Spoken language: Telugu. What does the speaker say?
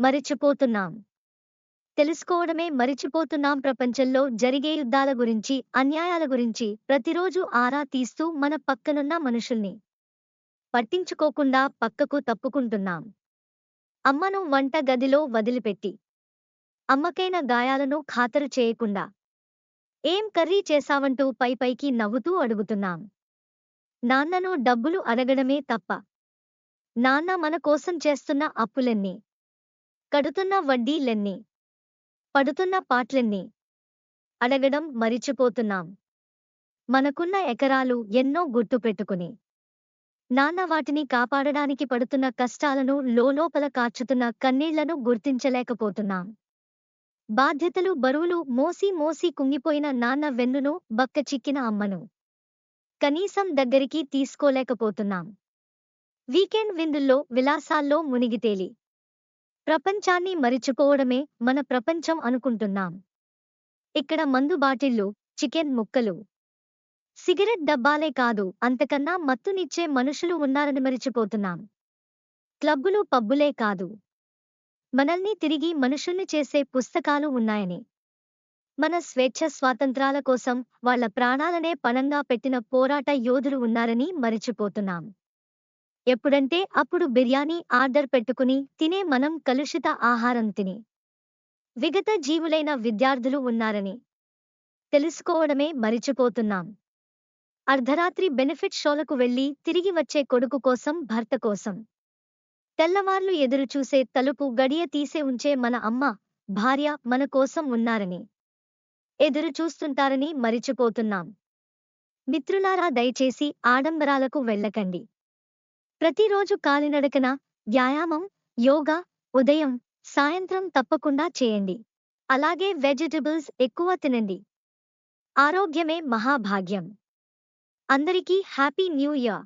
మరిచిపోతున్నాం. తెలుసుకోవడమే మరిచిపోతున్నాం. ప్రపంచంలో జరిగే యుద్ధాల గురించి, అన్యాయాల గురించి ప్రతిరోజు ఆరా తీస్తూ మన పక్కనున్న మనుషుల్ని పట్టించుకోకుండా పక్కకు తప్పుకుంటున్నాం. అమ్మను వంట గదిలో వదిలిపెట్టి, అమ్మకైన గాయాలను ఖాతరు చేయకుండా, ఏం కర్రీ చేశావంటూ పైపైకి నవ్వుతూ అడుగుతున్నాం. నాన్నను డబ్బులు అడగడమే తప్ప, నాన్న మన కోసం చేస్తున్న అప్పులెన్ని, కడుతున్న వడ్డీలెన్ని, పడుతున్న పాట్లెన్ని అడగడం మరిచిపోతున్నాం. మనకున్న ఎకరాలు ఎన్నో గుర్తుపెట్టుకుని, నాన్న వాటిని కాపాడడానికి పడుతున్న కష్టాలను లోలోపల కార్చుతున్న కన్నీళ్లను గుర్తించలేకపోతున్నాం. బాధ్యతలు బరువులు మోసి మోసి కుంగిపోయిన నాన్న వెన్నును, బక్కచిక్కిన అమ్మను కనీసం దగ్గరికి తీసుకోలేకపోతున్నాం. వీకెండ్ విందుల్లో, విలాసాల్లో మునిగితేలి ప్రపంచాన్ని మరిచిపోవడమే మన ప్రపంచం అనుకుంటున్నాం. ఇక్కడ మందు బాటిళ్లు, చికెన్ ముక్కలు, సిగరెట్ డబ్బాలే కాదు, అంతకన్నా మత్తునిచ్చే మనుషులు ఉన్నారని మరిచిపోతున్నాం. క్లబ్బులు పబ్బులే కాదు, మనల్ని తిరిగి మనుషుల్ని చేసే పుస్తకాలు ఉన్నాయని, మన స్వేచ్ఛ స్వాతంత్రాల కోసం వాళ్ల ప్రాణాలనే పణంగా పెట్టిన పోరాట యోధులు ఉన్నారని మరిచిపోతున్నాం. ఎప్పుడంటే అప్పుడు బిర్యానీ ఆర్డర్ పెట్టుకుని తినే మనం కలుషిత ఆహారం తిని విగత జీవులైన విద్యార్థులు ఉన్నారని తెలుసుకోవడమే మరిచిపోతున్నాం. అర్ధరాత్రి బెనిఫిట్ షోలకు వెళ్లి తిరిగి వచ్చే కొడుకు కోసం, భర్త కోసం తెల్లవార్లు ఎదురుచూసే, తలుపు గడియ తీసే ఉంచే మన అమ్మ, భార్య మన కోసం ఉన్నారని ఎదురు చూస్తుంటారని మరిచిపోతున్నాం. మిత్రులారా, దయచేసి ఆడంబరాలకు వెళ్ళకండి. ప్రతిరోజు కాలినడకన, వ్యాయామం, యోగా ఉదయం, సాయంత్రం తప్పకుండా చేయండి. అలాగే వెజిటబుల్స్ ఎక్కువ తినండి. ఆరోగ్యమే మహాభాగ్యం. అందరికీ హ్యాపీ న్యూ ఇయర్.